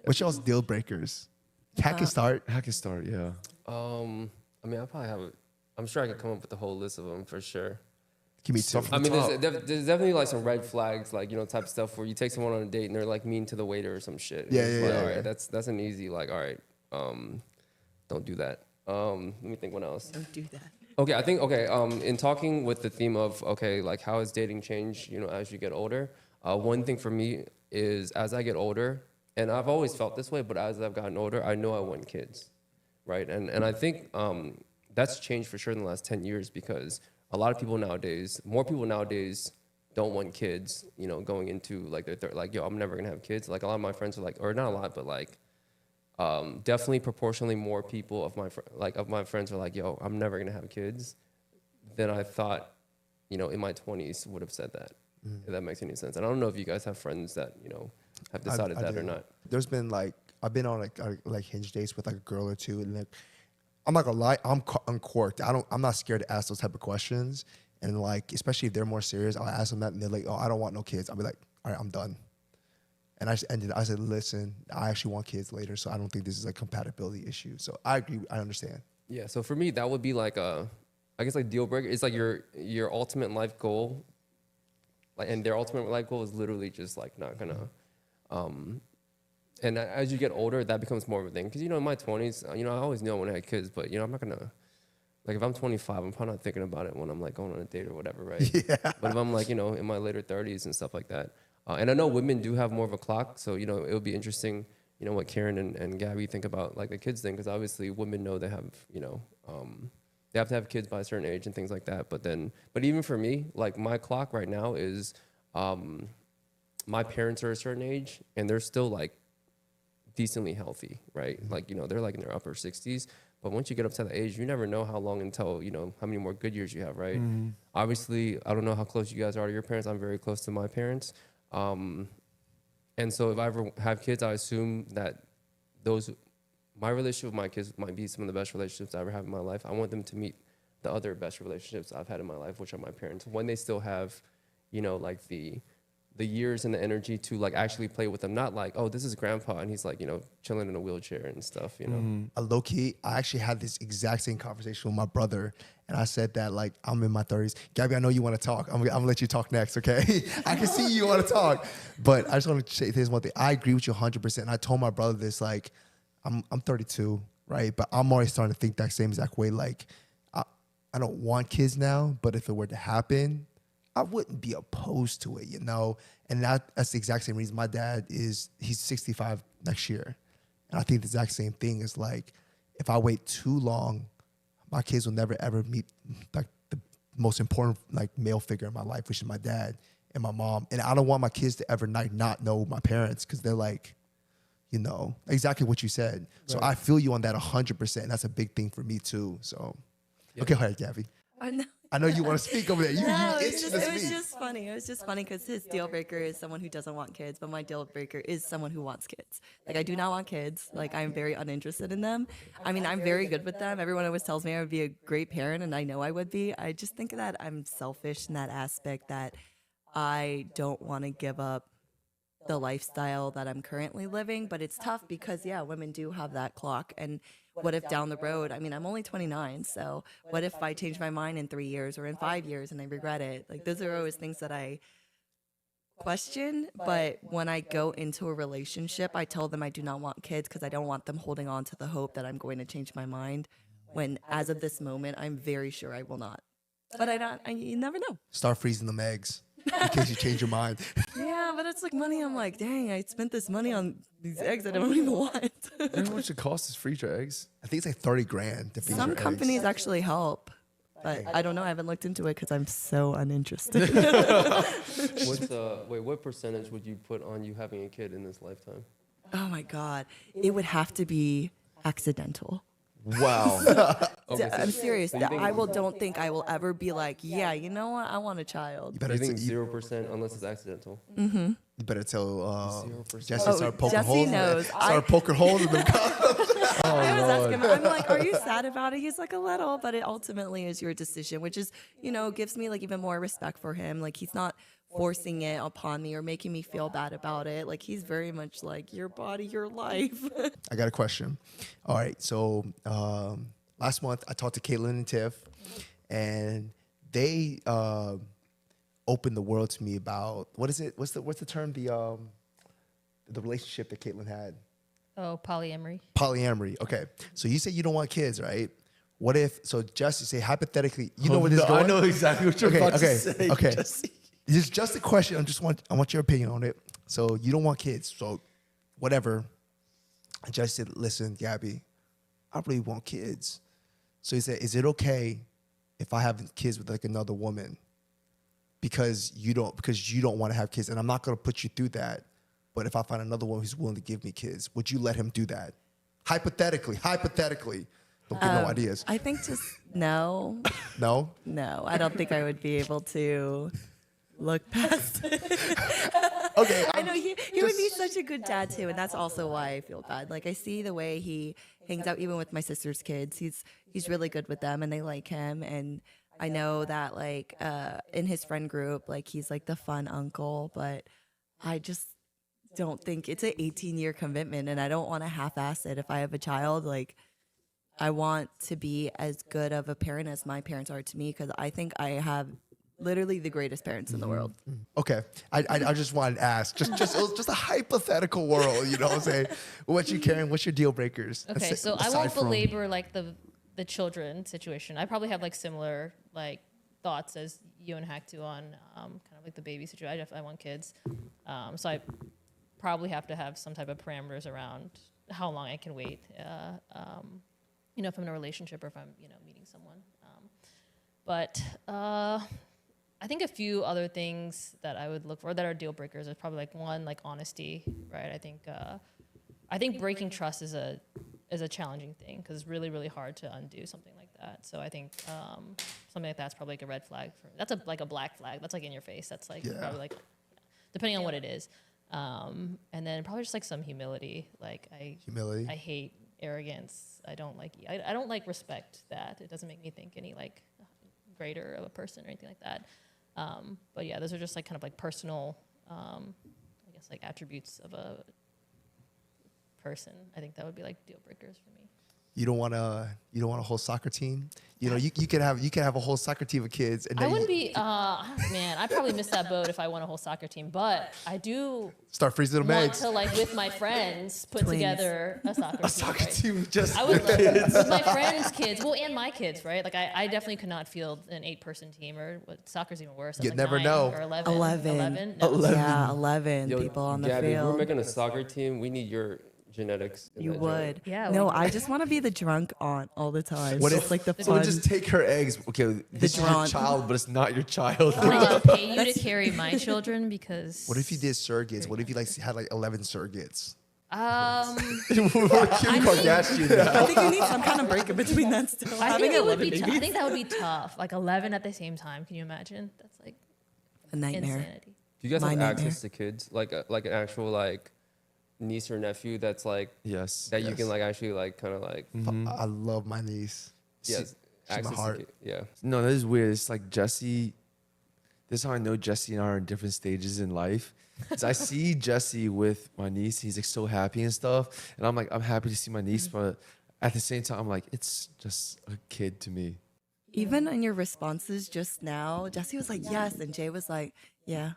What's y'all's deal breakers? Hack and start. Yeah. I mean, I'm sure I could come up with a whole list of them for sure. Give me two. I mean, there's definitely like some red flags, like, you know, type of stuff where you take someone on a date and they're like mean to the waiter or some shit. Yeah, It's yeah, like, yeah, all right, yeah. that's an easy, like, all right, don't do that. Let me think what else. Don't do that. Okay, I think, in talking with the theme of, like, how has dating changed, you know, as you get older? One thing for me is as I get older, and I've always felt this way, but as I've gotten older, I know I want kids, right? And I think that's changed for sure in the last 10 years because a lot of people nowadays, more people nowadays don't want kids, you know, going into like their like, yo, I'm never gonna have kids. Like a lot of my friends are like, or not a lot, but like, definitely proportionally more people of my friends are like, yo, I'm never gonna have kids than I thought, you know, in my 20s would have said that. If that makes any sense. And I don't know if you guys have friends that, you know, have decided that or not. There's been like, I've been on like hinge dates with like a girl or two, and like, I'm not gonna lie, I'm uncorked. I'm not scared to ask those type of questions. And like, especially if they're more serious, I'll ask them that, and they're like, oh, I don't want no kids. I'll be like, all right, I'm done. And I said, listen, I actually want kids later, so I don't think this is a compatibility issue. So I agree, I understand. Yeah, so for me, that would be like I guess like deal breaker. It's like your ultimate life goal. Like, and their ultimate life goal is literally just like not gonna, and as you get older, that becomes more of a thing. Because, you know, in my 20s, you know, I always knew I wanted to have kids, but, you know, I'm not gonna, like, if I'm 25, I'm probably not thinking about it when I'm like going on a date or whatever, right? Yeah. But if I'm like, you know, in my later 30s and stuff like that, and I know women do have more of a clock, so, you know, it would be interesting, you know, what Karen and Gaby think about like the kids thing, because obviously women know they have, you know, they have to have kids by a certain age and things like that. But even for me, like my clock right now is, my parents are a certain age and they're still like decently healthy, right? Like, you know, they're like in their upper 60s. But once you get up to that age, you never know how long until, you know, how many more good years you have, right? Obviously, I don't know how close you guys are to your parents. I'm very close to my parents. And so if I ever have kids, I assume that my relationship with my kids might be some of the best relationships I ever have in my life. I want them to meet the other best relationships I've had in my life, which are my parents, when they still have, you know, like the years and the energy to like actually play with them. Not like, oh, this is grandpa and he's like, you know, chilling in a wheelchair and stuff, you know. Low key, I actually had this exact same conversation with my brother, and I said that like I'm in my 30s. Gabby, I know you want to talk. I'm gonna let you talk next, okay? I can see you want to talk, but I just want to say this one thing. I agree with you 100%. And I told my brother this, like, I'm 32, right? But I'm already starting to think that same exact way. Like, I don't want kids now, but if it were to happen, I wouldn't be opposed to it, you know? And that's the exact same reason. My dad he's 65 next year. And I think the exact same thing is like, if I wait too long, my kids will never ever meet like the most important like male figure in my life, which is my dad and my mom. And I don't want my kids to ever not know my parents, because they're like, you know, exactly what you said. Right. So I feel you on that 100%. And that's a big thing for me too. So, yeah. Okay, all right, Gabby. I know you want to speak over there. It was just funny. It was just funny because his deal breaker is someone who doesn't want kids, but my deal breaker is someone who wants kids. Like, I do not want kids. Like, I'm very uninterested in them. I mean, I'm very good with them. Everyone always tells me I would be a great parent, and I know I would be. I just think that I'm selfish in that aspect, that I don't want to give up the lifestyle that I'm currently living. But it's tough because, yeah, women do have that clock. And what if down the road, I mean, I'm only 29, so what if I change my mind in 3 years or in 5 years and I regret it? Like, those are always things that I question. But when I go into a relationship, I tell them I do not want kids because I don't want them holding on to the hope that I'm going to change my mind, when as of this moment, I'm very sure I will not. But you never know. Start freezing them eggs in case you change your mind. Yeah, but it's like money. I'm like, dang, I spent this money on these eggs that I don't even want. You know how much it costs to freeze your eggs? I think it's like $30,000 to freeze Some your companies eggs. actually help, but I don't know. I haven't looked into it because I'm so uninterested. What percentage would you put on you having a kid in this lifetime? Oh my God. It would have to be accidental. Wow. Okay, I'm serious. so you think- Don't think I will ever be like, yeah, you know what? I want a child. You better You think you 0% unless it's accidental? better tell 0%. Jesse start poking Jesse holes. knows. Start poking holes in them. I always ask him, I'm like, are you sad about it? He's like, a little, but it ultimately is your decision, which is, gives me like even more respect for him. Like he's not forcing it upon me or making me feel bad about it. Like he's very much like, your body, your life. I got a question. All right, so last month I talked to Caitlin and Tiff, and they opened the world to me about what is it? What's the term? The relationship that Caitlin had. Oh, polyamory. Polyamory. Okay, so you say you don't want kids, right? What if? So Jesse, say hypothetically, you know where this is going. I know exactly what you're about to say. Okay. Jesse. It's just a question. I want your opinion on it. So you don't want kids. So whatever. I just said, listen, Gabby, I really want kids. So he said, is it okay if I have kids with like another woman? Because you don't want to have kids, and I'm not gonna put you through that. But if I find another one who's willing to give me kids, would you let him do that? Hypothetically. Don't get no ideas. I think just no. No? No, I don't think I would be able to look past it. Okay. I know he would be such a good dad too, and that's also why I feel bad. Like I see the way he hangs out even with my sister's kids. He's really good with them and they like him, and I know that like in his friend group, like he's like the fun uncle, but I just don't think it's an 18-year commitment, and I don't want to half-ass it if I have a child. Like I want to be as good of a parent as my parents are to me, because I think I have literally the greatest parents in the world. Okay. I just wanted to ask. It was just a hypothetical world, you know what I'm saying? What's your deal breakers? Okay, so I won't belabor like the children situation. I probably have like similar like thoughts as you and Hac do on kind of like the baby situation. I want kids, so I probably have to have some type of parameters around how long I can wait. If I'm in a relationship or if I'm meeting someone. But I think a few other things that I would look for that are deal breakers is probably like one, like honesty, right? I think breaking trust is a challenging thing because it's really, really hard to undo something like that. So I think something like that's probably like a red flag. That's like a black flag. That's like in your face. That's like probably like, depending on what it is. And then probably just like some humility. Like I hate arrogance. I don't like respect that. It doesn't make me think any like greater of a person or anything like that. But yeah, those are just like kind of like personal, I guess like attributes of a person. I think that would be like deal breakers for me. You don't want a whole soccer team. You could have a whole soccer team of kids. And I wouldn't be. Man, I probably missed that boat if I want a whole soccer team. But I do start freezing them want eggs. to like with my friends put together a soccer team. A soccer right? team just I would love with my friends' kids. Well, and my kids, right? Like I definitely could not field an 8-person team, or what soccer's even worse. That's You like never 9 know. Or 11. 11. No. Yeah, 11 people on the Gabby, if field. we're making a soccer team, we need your genetics. in You that would. joint. Yeah, No, we- I just want to be the drunk aunt all the time. What So if it's like the so fun. just take her eggs? Okay, this is your drawn- child, but it's not your child. I'm gonna pay you to carry my children because. What if you did surrogates? What if you had like 11 surrogates? Kim Kardashian. I think you need some kind of break in between that still. I Having think it would 11 be. I babies. think that would be tough. Like 11 at the same time. Can you imagine? That's like A nightmare. insanity. Do you guys My have nightmare. access to kids, like an actual like niece or nephew that's like Yes. that you can like actually like kind of like I love my niece. yes my access to heart. yeah. No, that is weird. It's like Jesse. This is how I know Jesse and I are in different stages in life. So I see Jesse with my niece. He's like so happy and stuff, and I'm happy to see my niece, but at the same time, I'm like, it's just a kid to me. Even in your responses just now, Jesse was like, yes. And Jay was like, yeah.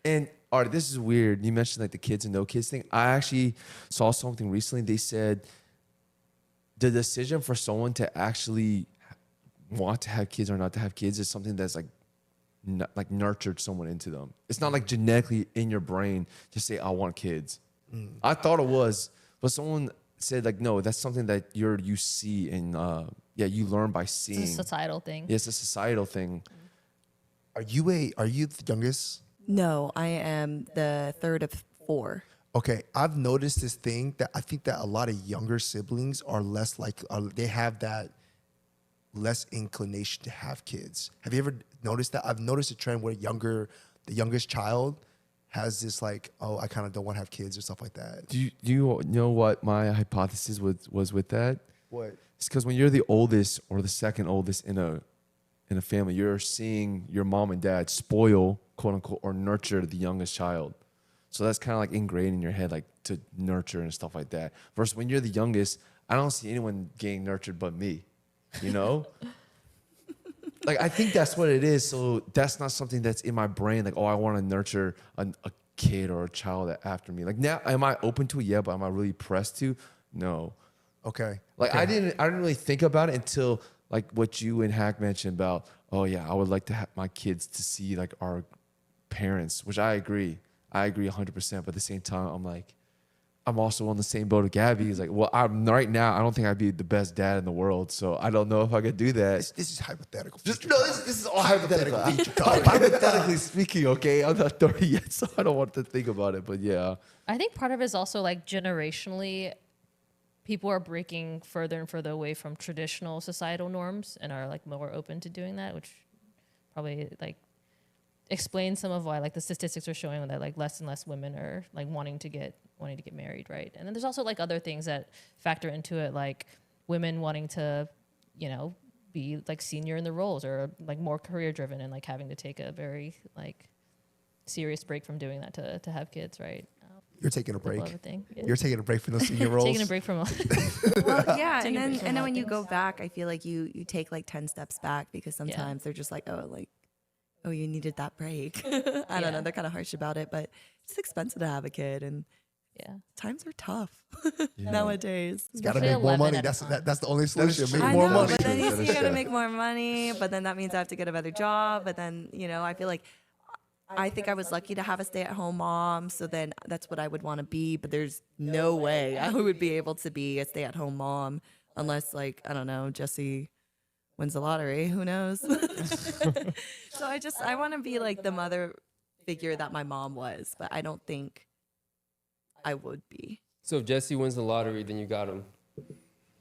And Art, this is weird. You mentioned like the kids and no kids thing. I actually saw something recently. They said the decision for someone to actually want to have kids or not to have kids is something that's like nurtured someone into them. It's not like genetically in your brain to say I want kids. I thought it was, but someone said like no, that's something that you see and you learn by seeing. It's a societal thing. Yeah, it's a societal thing. Are you the youngest? No, I am the third of 4. Okay, I've noticed this thing that I think that a lot of younger siblings are less like they have that less inclination to have kids. Have you ever noticed that? I've noticed a trend where the youngest child has this like, oh, I kind of don't want to have kids or stuff like that. Do you know what my hypothesis was with that? What? It's because when you're the oldest or the second oldest in a family, you're seeing your mom and dad spoil, quote unquote, or nurture the youngest child. So that's kind of like ingrained in your head, like to nurture and stuff like that. Versus when you're the youngest, I don't see anyone getting nurtured but me, you know? Like, I think that's what it is. So that's not something that's in my brain. Like, oh, I want to nurture a kid or a child after me. Like, now, am I open to it? Yeah, but am I really pressed to? No. Okay. Like, Okay. I didn't really think about it until like what you and Hack mentioned about, oh yeah, I would like to have my kids to see like our parents, which I agree 100%. But at the same time, I'm like, I'm also on the same boat with Gaby. He's like, well, I'm right now, I don't think I'd be the best dad in the world. So I don't know if I could do that. This is hypothetical. Just, future no, talk. this is all hypothetical. future talk. Hypothetically speaking, okay? I'm not 30 yet, so I don't want to think about it. But yeah. I think part of it is also like generationally, people are breaking further and further away from traditional societal norms and are like more open to doing that, which probably like explains some of why like the statistics are showing that like less and less women are like wanting to get married, right? And then there's also like other things that factor into it, like women wanting to, you know, be like senior in the roles or like more career driven and like having to take a very like serious break from doing that to have kids, right? You're taking a People break. have a thing. Yeah. You're taking a break from those senior roles. Taking a break from Well, yeah, Taking a break and from then all when you things. go back, I feel like you take like 10 steps back because sometimes they're just like, oh, you needed that break. I don't know. Yeah. They're kind of harsh about it, but it's expensive to have a kid, and yeah. times are tough Yeah. nowadays. You gotta Especially make more 11 money. at a That's time. that's the only solution. true. Make I more know, money. but then That you is gotta true. make more money, but then that means I have to get another job. But then, I feel like I think I was lucky to have a stay-at-home mom, so then that's what I would want to be. But there's no way I would be able to be a stay-at-home mom unless, like, I don't know, Jesse wins the lottery. Who knows? So I want to be like the mother figure that my mom was, but I don't think I would be. So if Jesse wins the lottery, then you got him.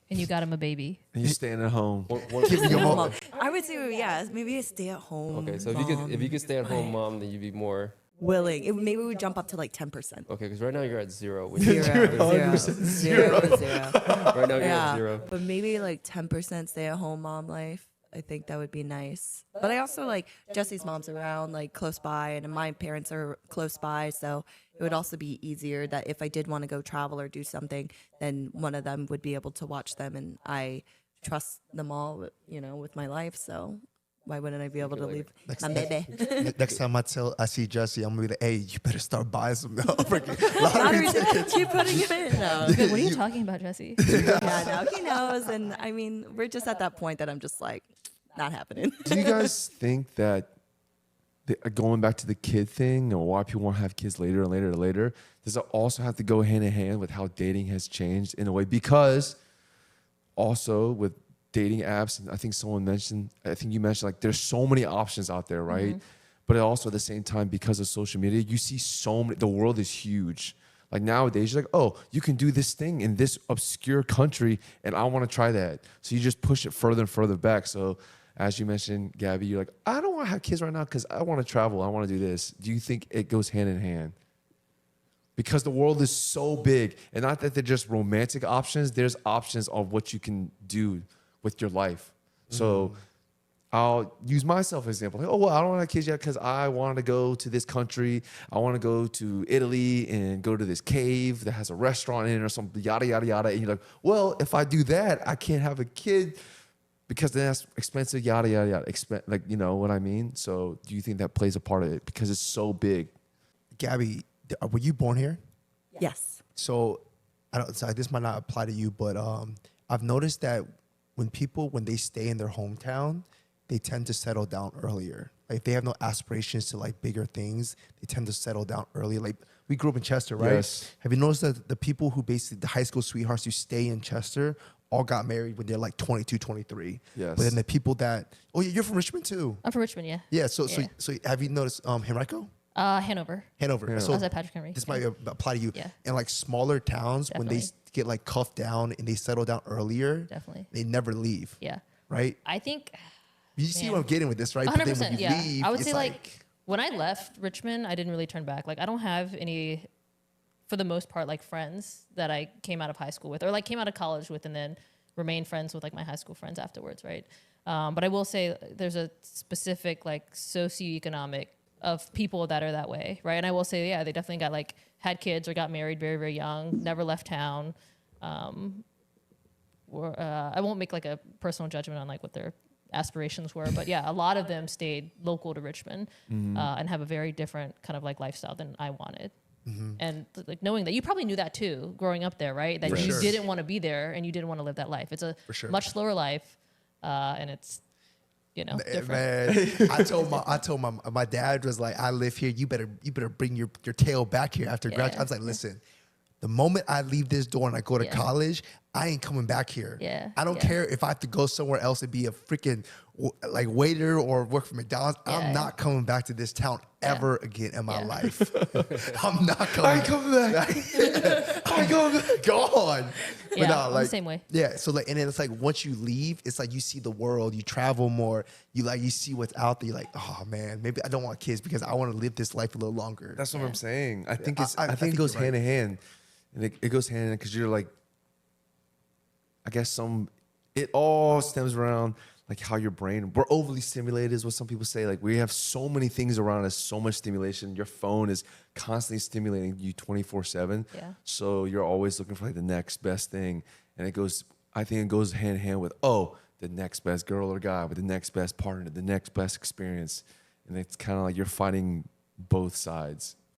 And you got him a baby. And you're staying at home. Give me your mom. Mom. I would say, yeah, maybe a stay-at-home. Okay, so if you could stay at home mom, then you'd be more willing, maybe we would jump up to like 10%. okay. Because right now you're at 0. Which Zero, is- zero. Right now you're Yeah, at 0. but maybe like 10% stay-at-home mom life. I think that would be nice. But I also like Jesse's mom's around, like close by, and my parents are close by, so it would also be easier that if I did want to go travel or do something, then one of them would be able to watch them, and I trust them all, with my life. So why wouldn't I be able to leave my baby? Next time I see Jesse, I'm gonna be like, hey, you better start buying some freaking lottery Lottery tickets. tickets, keep putting it in. No. What are you talking about, Jesse? Yeah, no, he knows, and I mean, we're just at that point that I'm just like, not happening. Do you guys think that going back to the kid thing or why people want to have kids later and later and later, does it also have to go hand in hand with how dating has changed in a way? Because also with dating apps, and I think you mentioned like there's so many options out there, right? Mm-hmm. But also at the same time, because of social media, you see so many, the world is huge. Like nowadays, you're like, oh, you can do this thing in this obscure country and I want to try that. So you just push it further and further back. So as you mentioned, Gaby, you're like, I don't want to have kids right now because I want to travel. I want to do this. Do you think it goes hand in hand? Because the world is so big, and not that they're just romantic options. There's options of what you can do with your life. So I'll use myself as an example. Like, oh, well, I don't want to have kids yet because I want to go to this country. I want to go to Italy and go to this cave that has a restaurant in it or something, yada, yada, yada. And you're like, well, if I do that, I can't have a kid because then that's expensive, yada, yada, yada. Like, you know what I mean? So do you think that plays a part of it because it's so big? Gaby, were you born here? Yes. So this might not apply to you, but I've noticed that when they stay in their hometown, they tend to settle down earlier. Like if they have no aspirations to like bigger things, they tend to settle down early. Like we grew up in Chester, right? Yes. Have you noticed that the people who basically, the high school sweethearts who stay in Chester all got married when they're like 22, 23. Yes. But then the people that, you're from Richmond too. I'm from Richmond, yeah. Yeah, so Yeah. have you noticed Henrico? Hanover. Hanover. Yeah. So I was at Patrick Henry. this might apply to you. Yeah. In like smaller towns, when they Definitely. get like cuffed down and they settle down earlier, Definitely. they never leave, Yeah. right? I think You see Man. what I'm getting with this, right? But then when 100%, you yeah. leave, I would it's say like when I left Richmond, I didn't really turn back. Like I don't have any, for the most part, like friends that I came out of high school with or like came out of college with and then remained friends with like my high school friends afterwards, right? But I will say there's a specific like socioeconomic of people that are that way, right? And I will say, yeah, they definitely got like had kids or got married very, very young, never left town. I won't make like a personal judgment on like what their aspirations were, but yeah, a lot of them stayed local to Richmond and have a very different kind of like lifestyle than I wanted. And like knowing that you probably knew that too, growing up there, right? That you didn't want to be there and you didn't want to live that life. It's a much slower life, and it's different. Man, I told my dad was like, I live here. You better bring your tail back here after graduation. I was like, listen, the moment I leave this door and I go to college, I ain't coming back here. Yeah. I don't care if I have to go somewhere else and be a freaking like waiter or work for McDonald's. I'm not coming back to this town ever again in my life. I'm not coming. I ain't coming back. I ain't coming back. Gone. Yeah, But I'm the same way. Yeah. So like, and then it's like once you leave, it's like you see the world, you travel more, you see what's out there. You're like, oh man, maybe I don't want kids because I want to live this life a little longer. That's what I'm saying. I think I think it goes you're right. hand in hand, and it goes hand in hand because you're like, I guess it all stems around like how your brain, we're overly stimulated is what some people say. Like we have so many things around us, so much stimulation. Your phone is constantly stimulating you 24/7. Yeah. So you're always looking for like the next best thing. And I think it goes hand in hand with, the next best girl or guy, with the next best partner, the next best experience. And it's kind of like you're fighting both sides.